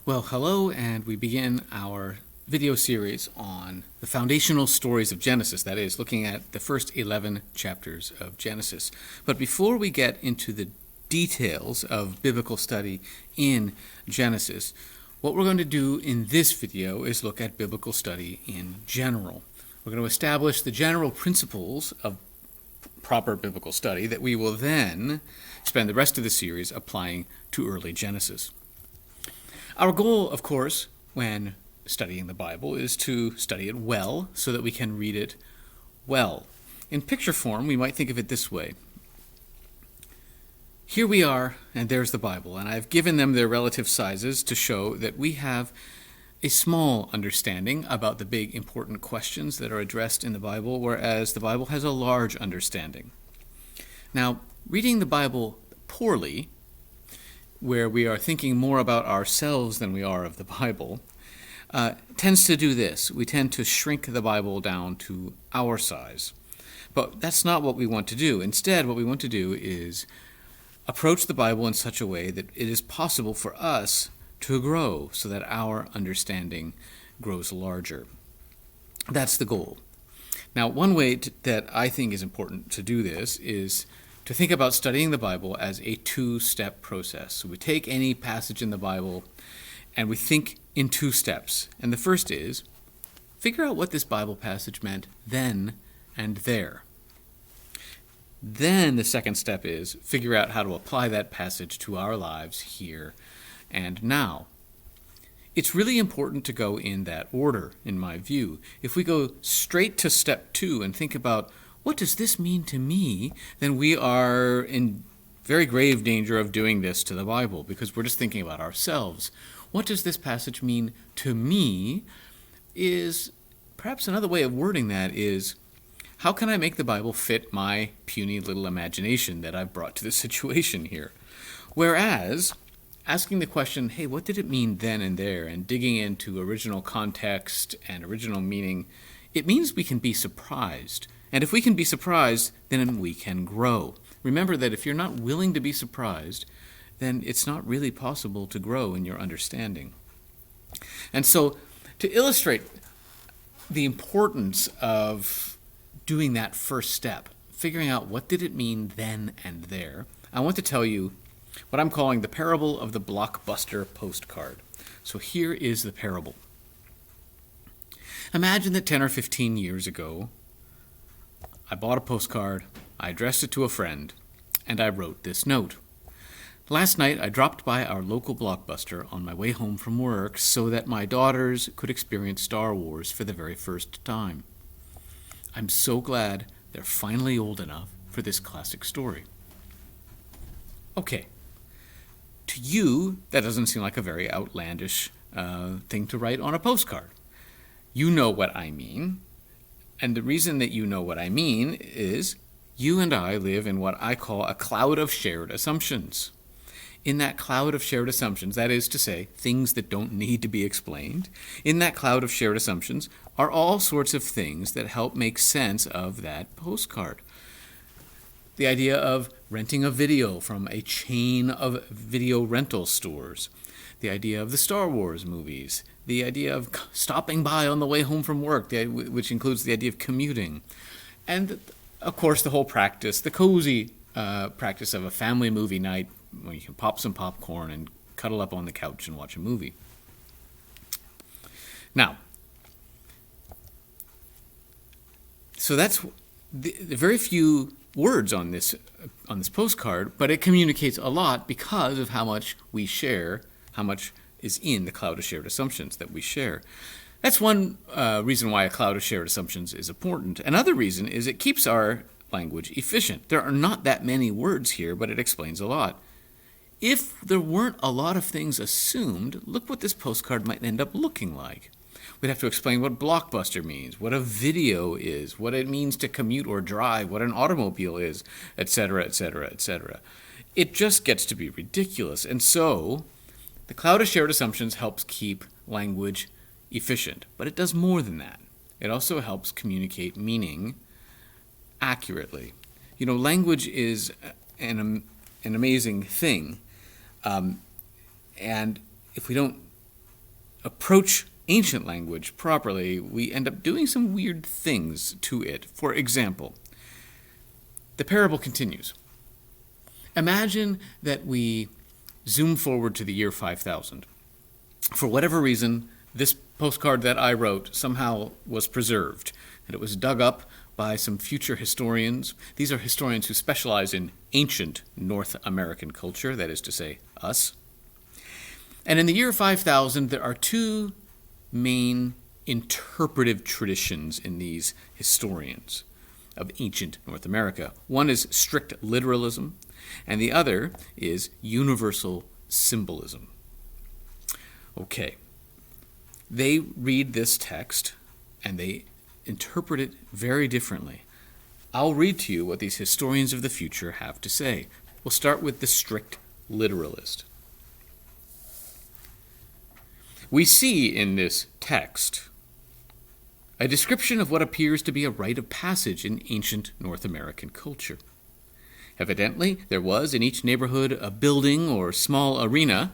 Well, hello, and we begin our video series on the foundational stories of Genesis, that is, looking at the first 11 chapters of Genesis. But before we get into the details of biblical study in Genesis, what we're going to do in this video is look at biblical study in general. We're going to establish the general principles of proper biblical study that we will then spend the rest of the series applying to early Genesis. Our goal, of course, when studying the Bible is to study it well so that we can read it well. In picture form, we might think of it this way. Here we are, and there's the Bible, and I've given them their relative sizes to show that we have a small understanding about the big important questions that are addressed in the Bible, whereas the Bible has a large understanding. Now, reading the Bible poorly, where we are thinking more about ourselves than we are of the Bible, tends to do this. We tend to shrink the Bible down to our size. But that's not what we want to do. Instead, what we want to do is approach the Bible in such a way that it is possible for us to grow so that our understanding grows larger. That's the goal. Now, one way that I think is important to do this is to think about studying the Bible as a two-step process. So we take any passage in the Bible and we think in two steps. And the first is, figure out what this Bible passage meant then and there. Then the second step is, figure out how to apply that passage to our lives here and now. It's really important to go in that order, in my view. If we go straight to step 2 and think about, what does this mean to me? Then we are in very grave danger of doing this to the Bible because we're just thinking about ourselves. What does this passage mean to me? Is perhaps another way of wording that is, how can I make the Bible fit my puny little imagination that I've brought to the situation here? Whereas asking the question, hey, what did it mean then and there, and digging into original context and original meaning, it means we can be surprised. And if we can be surprised, then we can grow. Remember that if you're not willing to be surprised, then it's not really possible to grow in your understanding. And so, to illustrate the importance of doing that first step, figuring out what did it mean then and there, I want to tell you what I'm calling the parable of the blockbuster postcard. So here is the parable. Imagine that 10 or 15 years ago, I bought a postcard, I addressed it to a friend, and I wrote this note. Last night, I dropped by our local Blockbuster on my way home from work so that my daughters could experience Star Wars for the very first time. I'm so glad they're finally old enough for this classic story. Okay, to you, that doesn't seem like a very outlandish thing to write on a postcard. You know what I mean. And the reason that you know what I mean is you and I live in what I call a cloud of shared assumptions. In that cloud of shared assumptions, that is to say, things that don't need to be explained, in that cloud of shared assumptions are all sorts of things that help make sense of that postcard. The idea of renting a video from a chain of video rental stores, the idea of the Star Wars movies, the idea of stopping by on the way home from work, which includes the idea of commuting, and, of course, the whole practice, the cozy practice of a family movie night where you can pop some popcorn and cuddle up on the couch and watch a movie. Now, so that's the very few words on this postcard, but it communicates a lot because of how much we share, how much is in the cloud of shared assumptions that we share. That's one reason why a cloud of shared assumptions is important. Another reason is it keeps our language efficient. There are not that many words here, but it explains a lot. If there weren't a lot of things assumed, look what this postcard might end up looking like. We'd have to explain what blockbuster means, what a video is, what it means to commute or drive, what an automobile is, etc., etc., etc. It just gets to be ridiculous. And so the cloud of shared assumptions helps keep language efficient, but it does more than that. It also helps communicate meaning accurately. You know, language is an amazing thing, and if we don't approach ancient language properly, we end up doing some weird things to it. For example, the parable continues. Imagine that we zoom forward to the year 5000. For whatever reason, this postcard that I wrote somehow was preserved, and it was dug up by some future historians. These are historians who specialize in ancient North American culture, that is to say, us. And in the year 5000, there are two main interpretive traditions in these historians of ancient North America. One is strict literalism, and the other is universal symbolism. Okay. They read this text, and they interpret it very differently. I'll read to you what these historians of the future have to say. We'll start with the strict literalist. We see in this text a description of what appears to be a rite of passage in ancient North American culture. Evidently, there was in each neighborhood a building or small arena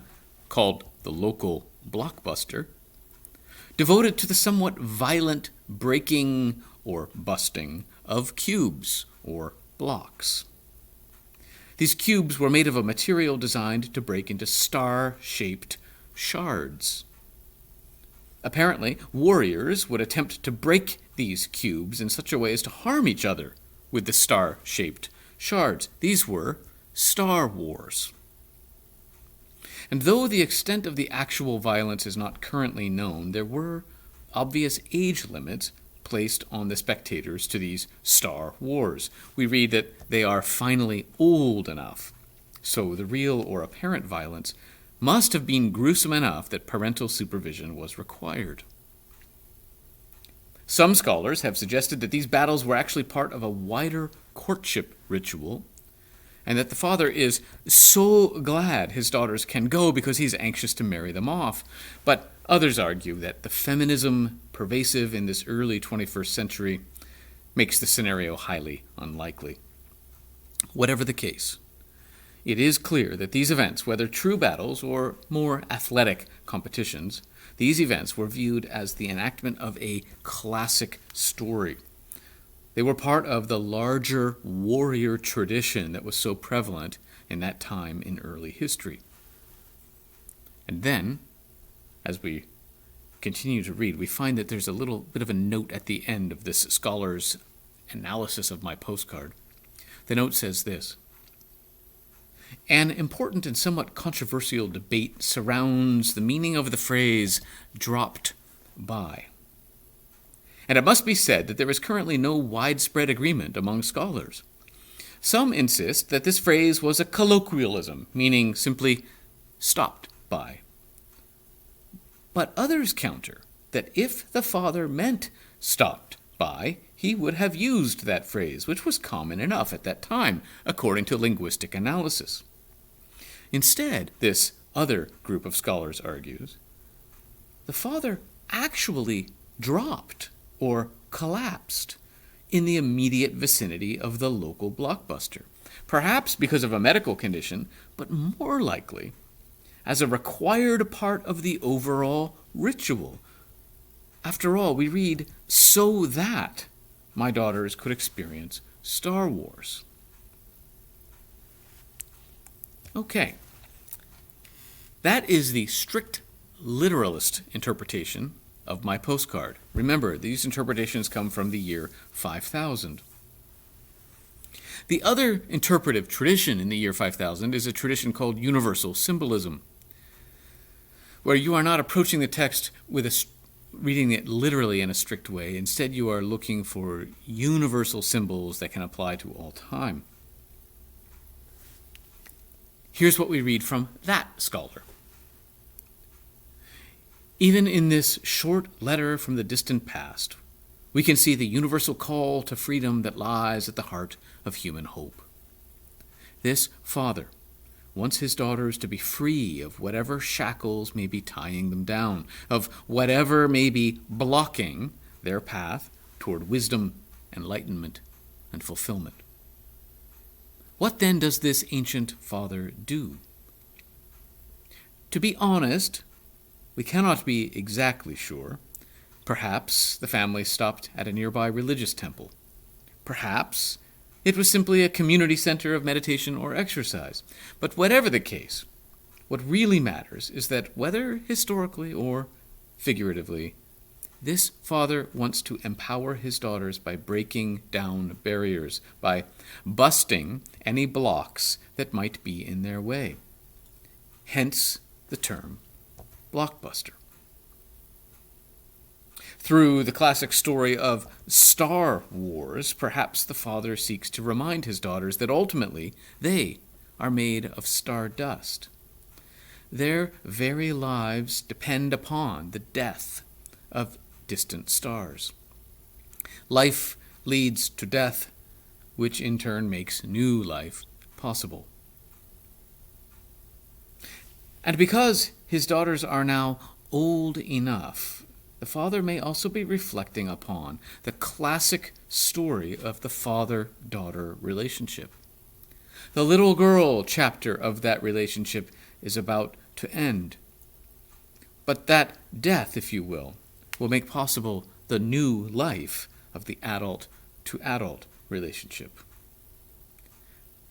called the local blockbuster, devoted to the somewhat violent breaking or busting of cubes or blocks. These cubes were made of a material designed to break into star-shaped shards. Apparently, warriors would attempt to break these cubes in such a way as to harm each other with the star-shaped shards. These were Star Wars. And though the extent of the actual violence is not currently known, there were obvious age limits placed on the spectators to these Star Wars. We read that they are finally old enough, so the real or apparent violence must have been gruesome enough that parental supervision was required. Some scholars have suggested that these battles were actually part of a wider courtship ritual, and that the father is so glad his daughters can go because he's anxious to marry them off. But others argue that the feminism pervasive in this early 21st century makes the scenario highly unlikely. Whatever the case, it is clear that these events, whether true battles or more athletic competitions, these events were viewed as the enactment of a classic story. They were part of the larger warrior tradition that was so prevalent in that time in early history. And then, as we continue to read, we find that there's a little bit of a note at the end of this scholar's analysis of my postcard. The note says this: an important and somewhat controversial debate surrounds the meaning of the phrase "dropped by." And it must be said that there is currently no widespread agreement among scholars. Some insist that this phrase was a colloquialism, meaning simply stopped by. But others counter that if the father meant stopped by, he would have used that phrase, which was common enough at that time, according to linguistic analysis. Instead, this other group of scholars argues, the father actually dropped or collapsed in the immediate vicinity of the local blockbuster, perhaps because of a medical condition, but more likely as a required part of the overall ritual. After all, we read, so that my daughters could experience Star Wars. Okay. That is the strict literalist interpretation of my postcard. Remember, these interpretations come from the year 5000. The other interpretive tradition in the year 5000 is a tradition called universal symbolism, where you are not approaching the text with reading it literally in a strict way. Instead, you are looking for universal symbols that can apply to all time. Here's what we read from that scholar. Even in this short letter from the distant past, we can see the universal call to freedom that lies at the heart of human hope. This father wants his daughters to be free of whatever shackles may be tying them down, of whatever may be blocking their path toward wisdom, enlightenment, and fulfillment. What then does this ancient father do? To be honest, We cannot be exactly sure. Perhaps the family stopped at a nearby religious temple. Perhaps it was simply a community center of meditation or exercise. But whatever the case, what really matters is that whether historically or figuratively, this father wants to empower his daughters by breaking down barriers, by busting any blocks that might be in their way. Hence the term blockbuster. Through the classic story of Star Wars, perhaps the father seeks to remind his daughters that ultimately they are made of stardust. Their very lives depend upon the death of distant stars. Life leads to death, which in turn makes new life possible. And because his daughters are now old enough, the father may also be reflecting upon the classic story of the father-daughter relationship. The little girl chapter of that relationship is about to end. But that death, if you will make possible the new life of the adult-to-adult relationship.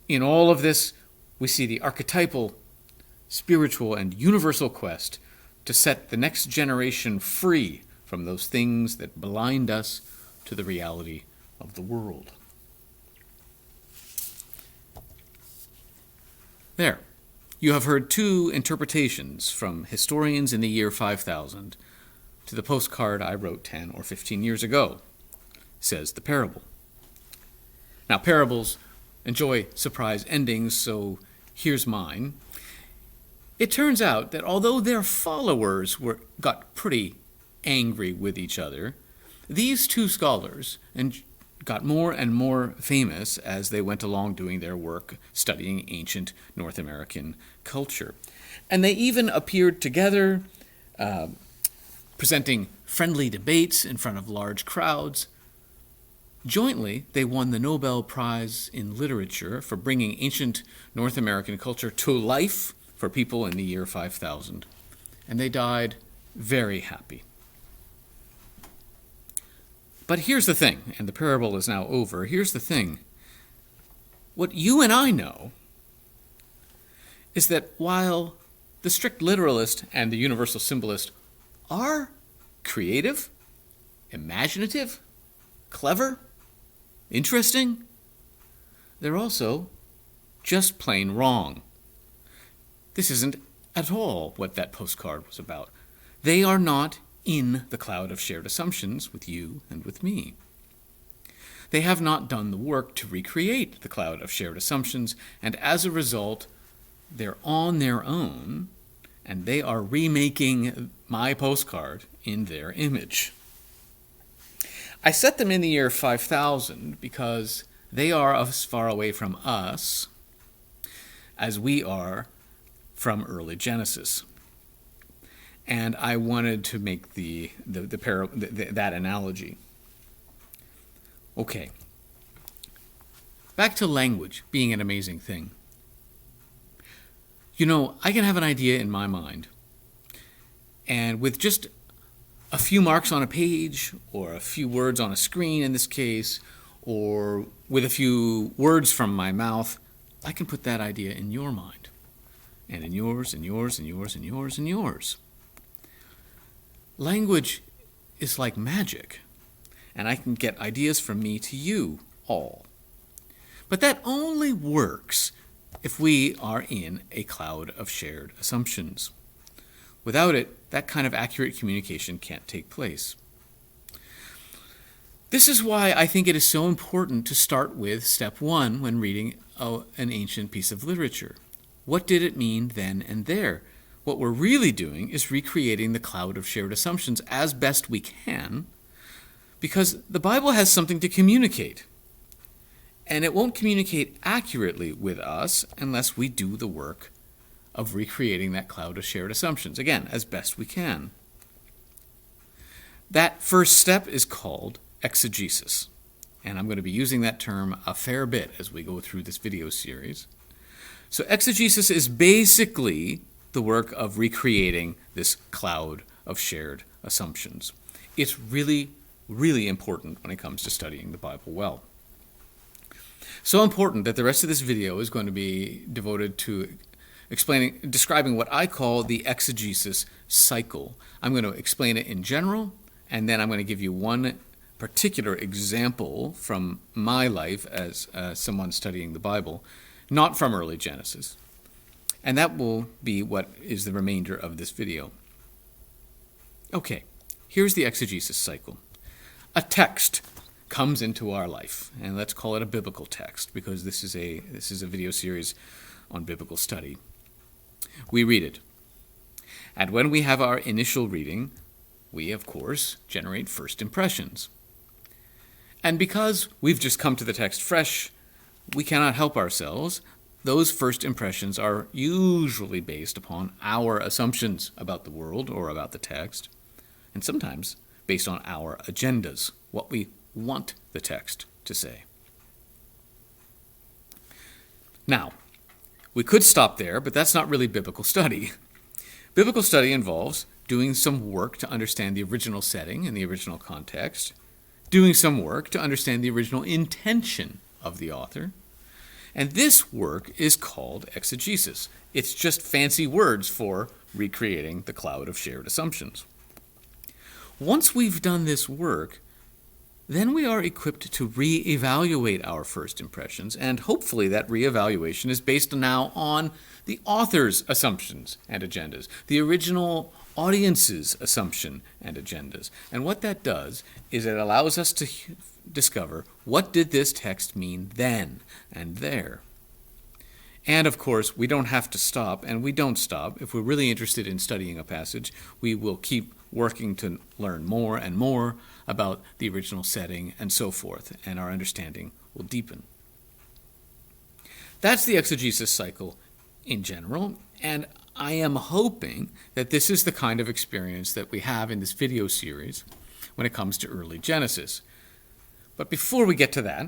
In all of this, we see the archetypal, spiritual, and universal quest to set the next generation free from those things that blind us to the reality of the world. There. You have heard two interpretations from historians in the year 5000 to the postcard I wrote 10 or 15 years ago, says the parable. Now, parables enjoy surprise endings, so here's mine. It turns out that although their followers got pretty angry with each other, these two scholars got more and more famous as they went along doing their work studying ancient North American culture. And they even appeared together, presenting friendly debates in front of large crowds. Jointly, they won the Nobel Prize in Literature for bringing ancient North American culture to life for people in the year 5000. And they died very happy. But here's the thing, and the parable is now over. Here's the thing. What you and I know is that while the strict literalist and the universal symbolist are creative, imaginative, clever, interesting, they're also just plain wrong. This isn't at all what that postcard was about. They are not in the cloud of shared assumptions with you and with me. They have not done the work to recreate the cloud of shared assumptions, and as a result, they're on their own, and they are remaking my postcard in their image. I set them in the year 5000 because they are as far away from us as we are from early Genesis. And I wanted to make that analogy. Okay. Back to language being an amazing thing. You know, I can have an idea in my mind, and with just a few marks on a page, or a few words on a screen in this case, or with a few words from my mouth, I can put that idea in your mind, and in yours, and yours, and yours, and yours, and yours. Language is like magic, and I can get ideas from me to you all. But that only works if we are in a cloud of shared assumptions. Without it, that kind of accurate communication can't take place. This is why I think it is so important to start with step one when reading an ancient piece of literature. What did it mean then and there? What we're really doing is recreating the cloud of shared assumptions as best we can, because the Bible has something to communicate. And it won't communicate accurately with us unless we do the work of recreating that cloud of shared assumptions, again, as best we can. That first step is called exegesis, and I'm going to be using that term a fair bit as we go through this video series. So exegesis is basically the work of recreating this cloud of shared assumptions. It's really, really important when it comes to studying the Bible well. So important that the rest of this video is going to be devoted to describing what I call the exegesis cycle. I'm going to explain it in general, and then I'm going to give you one particular example from my life as someone studying the Bible, not from early Genesis. And that will be what is the remainder of this video. Okay, here's the exegesis cycle. A text comes into our life, and let's call it a biblical text, because this is a video series on biblical study. We read it. And when we have our initial reading, we, of course, generate first impressions. And because we've just come to the text fresh, we cannot help ourselves. Those first impressions are usually based upon our assumptions about the world or about the text, and sometimes based on our agendas, what we want the text to say. Now, we could stop there, but that's not really biblical study. Biblical study involves doing some work to understand the original setting and the original context, doing some work to understand the original intention of the author, and this work is called exegesis. It's just fancy words for recreating the cloud of shared assumptions. Once we've done this work, then we are equipped to reevaluate our first impressions, and hopefully that reevaluation is based now on the author's assumptions and agendas, the original audience's assumption and agendas. And what that does is it allows us to discover, what did this text mean then and there? And of course, we don't have to stop, and we don't stop. If we're really interested in studying a passage, we will keep working to learn more and more about the original setting and so forth, and our understanding will deepen. That's the exegesis cycle in general, and I am hoping that this is the kind of experience that we have in this video series when it comes to early Genesis. But before we get to that,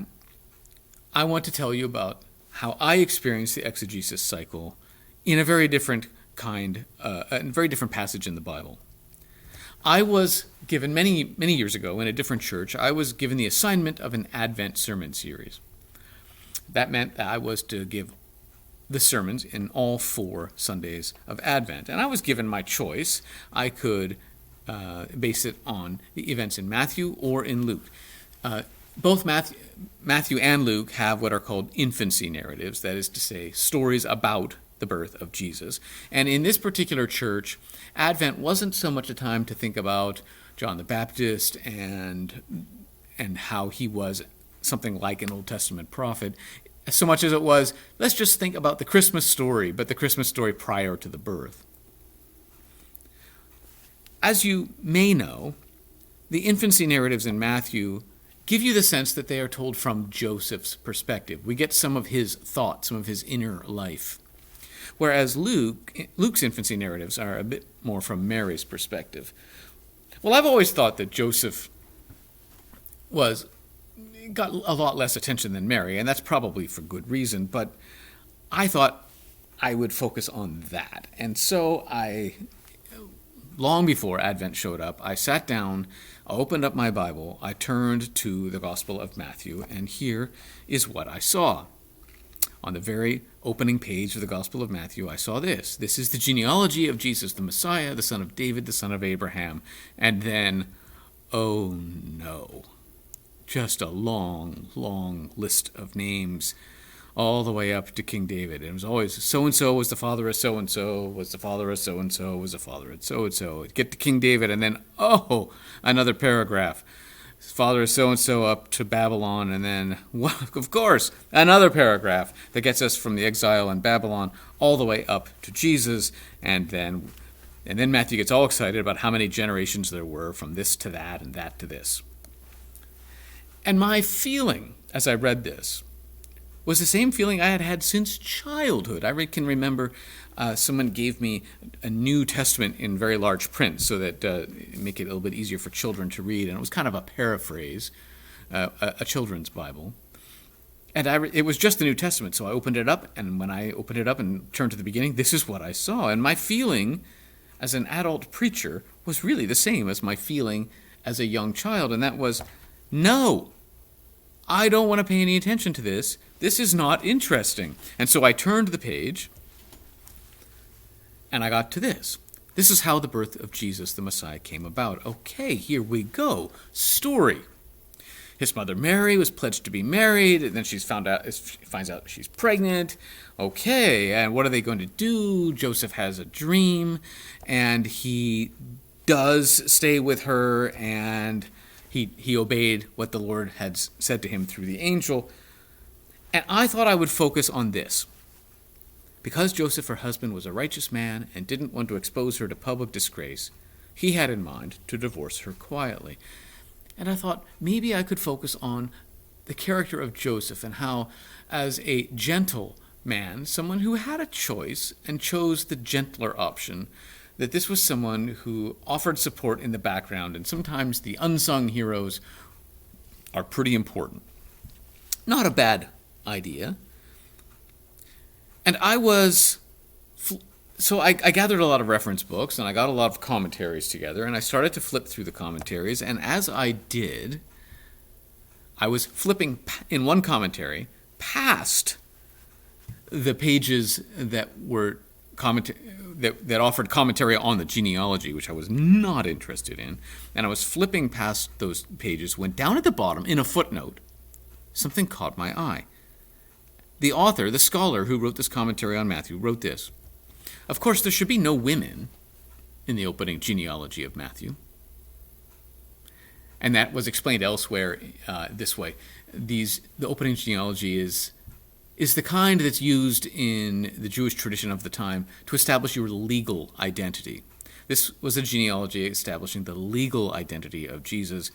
I want to tell you about how I experienced the exegesis cycle in a very different passage in the Bible. I was given many years ago in a different church, I was given the assignment of an Advent sermon series. That meant that I was to give the sermons in all 4 Sundays of Advent. And I was given my choice. I could base it on the events in Matthew or in Luke. Both Matthew and Luke have what are called infancy narratives, that is to say, stories about the birth of Jesus. And in this particular church, Advent wasn't so much a time to think about John the Baptist and how he was something like an Old Testament prophet, so much as it was, let's just think about the Christmas story, but the Christmas story prior to the birth. As you may know, the infancy narratives in Matthew give you the sense that they are told from Joseph's perspective. We get some of his thoughts, some of his inner life. Whereas Luke's infancy narratives are a bit more from Mary's perspective. Well, I've always thought that Joseph got a lot less attention than Mary, and that's probably for good reason, but I thought I would focus on that. And so long before Advent showed up, I sat down, I opened up my Bible, I turned to the Gospel of Matthew, and here is what I saw. On the very opening page of the Gospel of Matthew, I saw this. This is the genealogy of Jesus, the Messiah, the son of David, the son of Abraham. And then, oh no, just a long, long list of names all the way up to King David. It was always so-and-so was the father of so-and-so, was the father of so-and-so, was the father of so-and-so. Get to King David, and then, another paragraph. Father of so-and-so up to Babylon, and then, of course, another paragraph that gets us from the exile in Babylon all the way up to Jesus, and then Matthew gets all excited about how many generations there were from this to that and that to this. And my feeling as I read this was the same feeling I had had since childhood. I can remember someone gave me a New Testament in very large print so that make it a little bit easier for children to read, and it was kind of a paraphrase, a children's Bible. And it was just the New Testament, so I opened it up, and when I opened it up and turned to the beginning, this is what I saw. And my feeling as an adult preacher was really the same as my feeling as a young child, and that was, no, I don't want to pay any attention to this. This is not interesting. And so I turned the page, and I got to this. This is how the birth of Jesus the Messiah came about. Okay, here we go. Story. His mother Mary was pledged to be married, and then she finds out she's pregnant. Okay, and what are they going to do? Joseph has a dream, and he does stay with her, and he obeyed what the Lord had said to him through the angel. And I thought I would focus on this. Because Joseph, her husband, was a righteous man and didn't want to expose her to public disgrace, he had in mind to divorce her quietly. And I thought maybe I could focus on the character of Joseph and how, as a gentle man, someone who had a choice and chose the gentler option, that this was someone who offered support in the background, and sometimes the unsung heroes are pretty important. Not a bad idea. And So I gathered a lot of reference books, and I got a lot of commentaries together, and I started to flip through the commentaries, and as I did, I was flipping in one commentary past the pages that were that offered commentary on the genealogy, which I was not interested in, and I was flipping past those pages, when down at the bottom, in a footnote, something caught my eye. The author, the scholar who wrote this commentary on Matthew, wrote this: "Of course, there should be no women in the opening genealogy of Matthew." And that was explained elsewhere this way. The opening genealogy is the kind that's used in the Jewish tradition of the time to establish your legal identity. This was a genealogy establishing the legal identity of Jesus.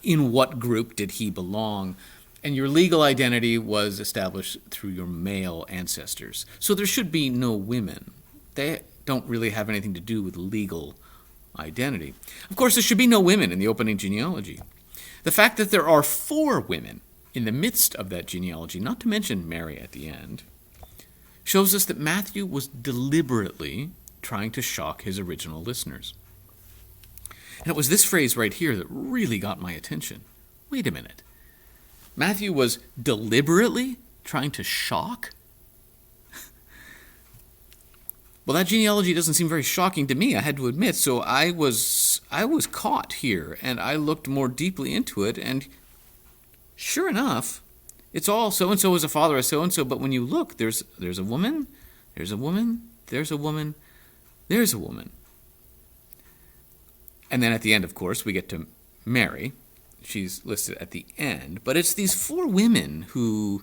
In what group did he belong? And your legal identity was established through your male ancestors. So there should be no women. They don't really have anything to do with legal identity. Of course, there should be no women in the opening genealogy. The fact that there are 4 women in the midst of that genealogy, not to mention Mary at the end, shows us that Matthew was deliberately trying to shock his original listeners. And it was this phrase right here that really got my attention. Wait a minute. Matthew was deliberately trying to shock? Well, that genealogy doesn't seem very shocking to me, I had to admit, so I was caught here, and I looked more deeply into it, and sure enough, it's all so-and-so is a father of so-and-so, but when you look, there's a woman, there's a woman, there's a woman, there's a woman. And then at the end, of course, we get to Mary. She's listed at the end, but it's these 4 women who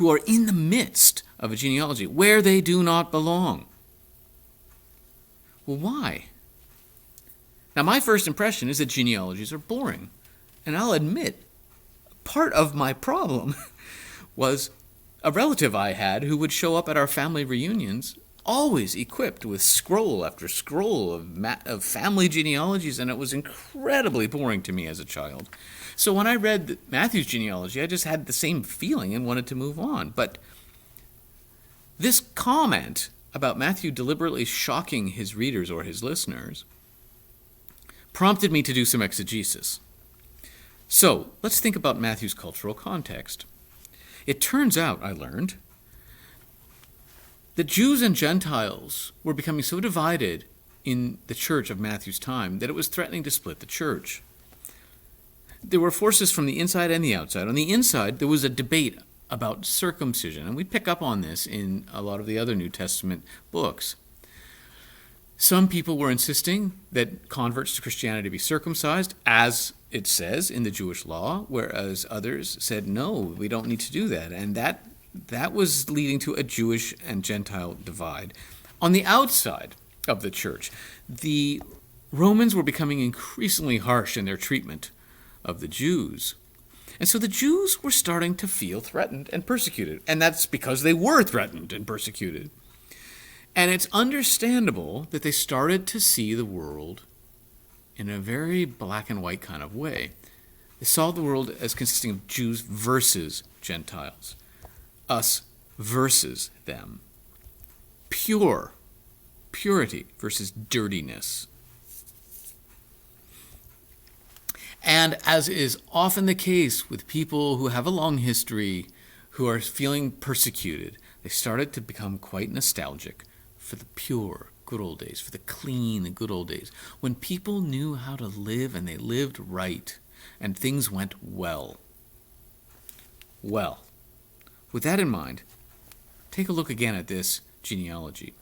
are in the midst of a genealogy where they do not belong. Well, why? Now, my first impression is that genealogies are boring, and I'll admit, part of my problem was a relative I had who would show up at our family reunions always equipped with scroll after scroll of family genealogies, and it was incredibly boring to me as a child. So when I read Matthew's genealogy, I just had the same feeling and wanted to move on. But this comment about Matthew deliberately shocking his readers or his listeners prompted me to do some exegesis. So let's think about Matthew's cultural context. It turns out, I learned, that Jews and Gentiles were becoming so divided in the church of Matthew's time that it was threatening to split the church. There were forces from the inside and the outside. On the inside, there was a debate about circumcision, and we pick up on this in a lot of the other New Testament books. Some people were insisting that converts to Christianity be circumcised, as it says in the Jewish law, whereas others said, no, we don't need to do that. And that was leading to a Jewish and Gentile divide. On the outside of the church, the Romans were becoming increasingly harsh in their treatment of the Jews. And so the Jews were starting to feel threatened and persecuted. And that's because they were threatened and persecuted. And it's understandable that they started to see the world in a very black and white kind of way. They saw the world as consisting of Jews versus Gentiles, us versus them. Purity versus dirtiness. And as is often the case with people who have a long history, who are feeling persecuted, they started to become quite nostalgic for the pure, good old days, for the clean, good old days, when people knew how to live and they lived right, and things went well. Well, with that in mind, take a look again at this genealogy.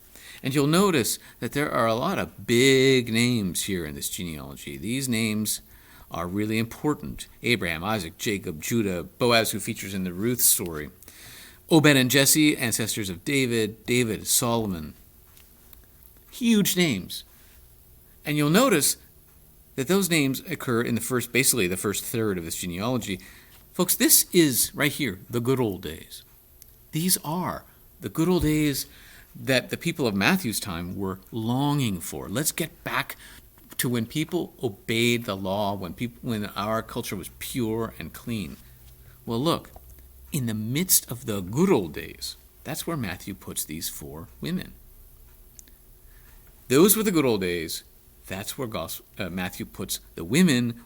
And you'll notice that there are a lot of big names here in this genealogy. These names are really important. Abraham, Isaac, Jacob, Judah, Boaz, who features in the Ruth story. Obed and Jesse, ancestors of David, Solomon. Huge names. And you'll notice that those names occur in the first third of this genealogy. Folks, this is, right here, the good old days. These are the good old days that the people of Matthew's time were longing for. Let's get back to when people obeyed the law, when our culture was pure and clean. Well, look, in the midst of the good old days, that's where Matthew puts these 4 women. Those were the good old days. That's where Matthew puts the women,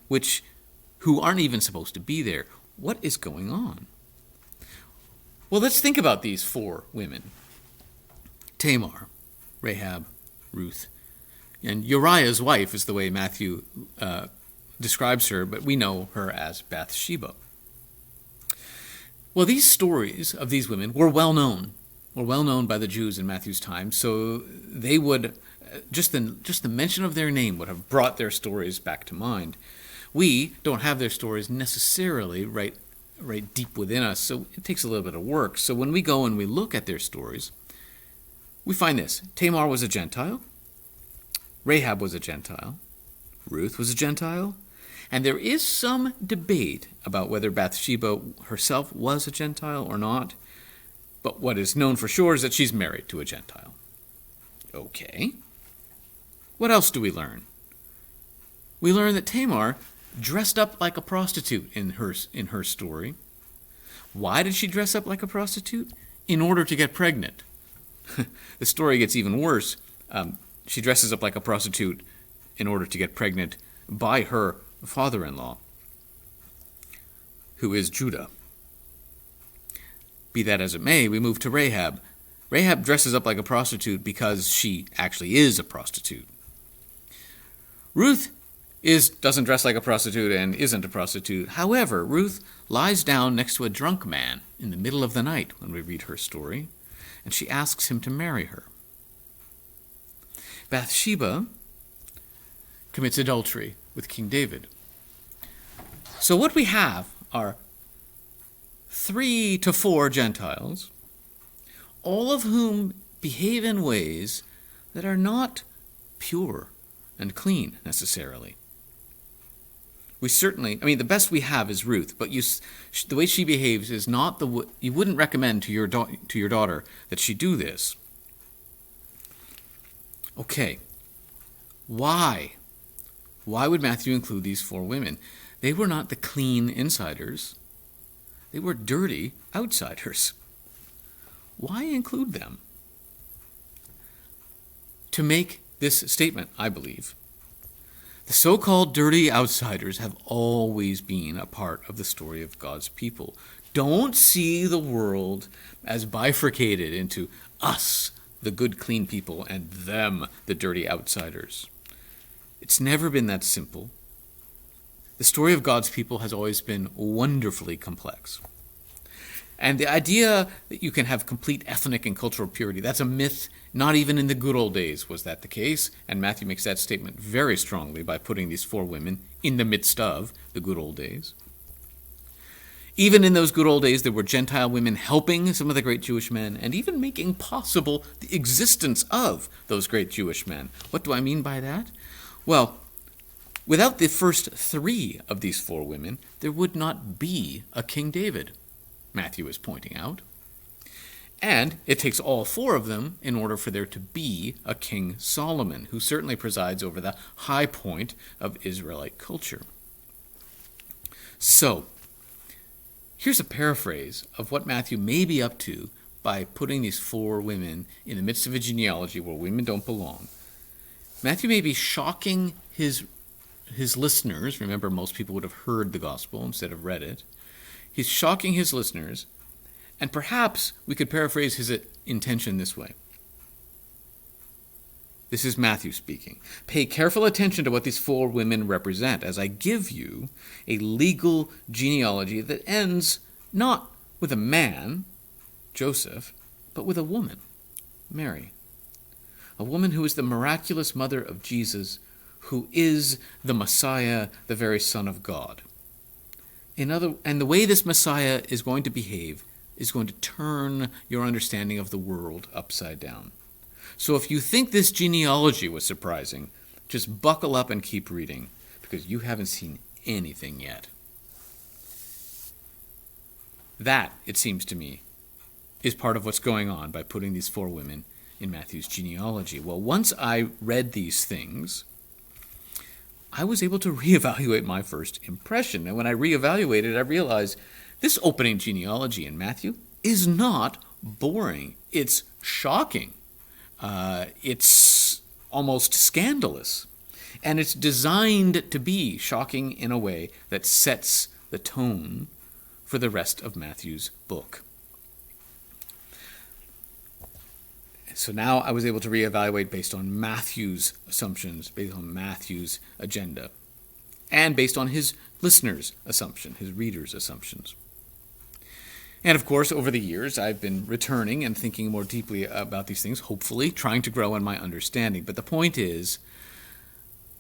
who aren't even supposed to be there. What is going on? Well, let's think about these 4 women. Tamar, Rahab, Ruth, and Uriah's wife is the way Matthew describes her, but we know her as Bathsheba. Well, these stories of these women were well known by the Jews in Matthew's time, so they would, just the mention of their name would have brought their stories back to mind. We don't have their stories necessarily right deep within us, so it takes a little bit of work. So when we go and we look at their stories, we find this. Tamar was a Gentile. Rahab was a Gentile. Ruth was a Gentile. And there is some debate about whether Bathsheba herself was a Gentile or not. But what is known for sure is that she's married to a Gentile. Okay. What else do we learn? We learn that Tamar dressed up like a prostitute in her story. Why did she dress up like a prostitute? In order to get pregnant. The story gets even worse. She dresses up like a prostitute in order to get pregnant by her father-in-law, who is Judah. Be that as it may, we move to Rahab. Rahab dresses up like a prostitute because she actually is a prostitute. Ruth doesn't dress like a prostitute and isn't a prostitute. However, Ruth lies down next to a drunk man in the middle of the night when we read her story, and she asks him to marry her. Bathsheba commits adultery with King David. So what we have are 3 to 4 Gentiles, all of whom behave in ways that are not pure and clean necessarily. The best we have is Ruth, but the way she behaves is not you wouldn't recommend to your daughter that she do this. Okay, why? Why would Matthew include these 4 women? They were not the clean insiders. They were dirty outsiders. Why include them? To make this statement, I believe. The so-called dirty outsiders have always been a part of the story of God's people. Don't see the world as bifurcated into us, the good, clean people, and them, the dirty outsiders. It's never been that simple. The story of God's people has always been wonderfully complex. And the idea that you can have complete ethnic and cultural purity, that's a myth. Not even in the good old days was that the case, and Matthew makes that statement very strongly by putting these 4 women in the midst of the good old days. Even in those good old days, there were Gentile women helping some of the great Jewish men and even making possible the existence of those great Jewish men. What do I mean by that? Well, without the first 3 of these 4 women, there would not be a King David, Matthew is pointing out. And it takes all 4 of them in order for there to be a King Solomon, who certainly presides over the high point of Israelite culture. So, here's a paraphrase of what Matthew may be up to by putting these 4 women in the midst of a genealogy where women don't belong. Matthew may be shocking his listeners. Remember, most people would have heard the gospel instead of read it. He's shocking his listeners, and perhaps we could paraphrase his intention this way. This is Matthew speaking. Pay careful attention to what these 4 women represent as I give you a legal genealogy that ends not with a man, Joseph, but with a woman, Mary. A woman who is the miraculous mother of Jesus, who is the Messiah, the very Son of God. And the way this Messiah is going to behave is going to turn your understanding of the world upside down. So if you think this genealogy was surprising, just buckle up and keep reading, because you haven't seen anything yet. That, it seems to me, is part of what's going on by putting these 4 women in Matthew's genealogy. Well, once I read these things, I was able to reevaluate my first impression. And when I reevaluated, I realized this opening genealogy in Matthew is not boring. It's shocking. It's almost scandalous. And it's designed to be shocking in a way that sets the tone for the rest of Matthew's book. So now I was able to reevaluate based on Matthew's assumptions, based on Matthew's agenda, and based on his listeners' assumption, his readers' assumptions. And of course, over the years, I've been returning and thinking more deeply about these things, hopefully trying to grow in my understanding. But the point is,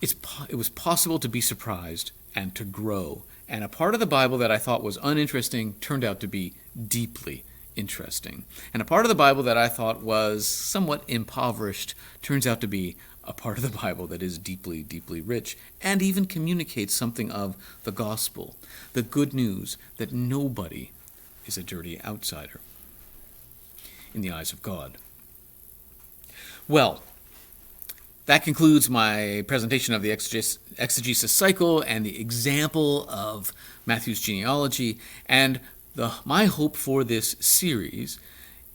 it was possible to be surprised and to grow. And a part of the Bible that I thought was uninteresting turned out to be deeply interesting. And a part of the Bible that I thought was somewhat impoverished turns out to be a part of the Bible that is deeply, deeply rich and even communicates something of the gospel, the good news that nobody is a dirty outsider in the eyes of God. Well, that concludes my presentation of the exegesis cycle and the example of Matthew's genealogy. And my hope for this series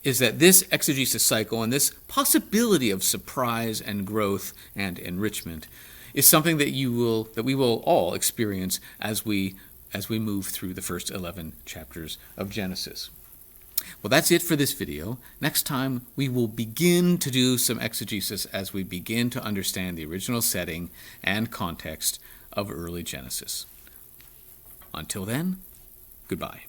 is that this exegesis cycle and this possibility of surprise and growth and enrichment is something that we will all experience as we move through the first 11 chapters of Genesis. Well, that's it for this video. Next time, we will begin to do some exegesis as we begin to understand the original setting and context of early Genesis. Until then, goodbye.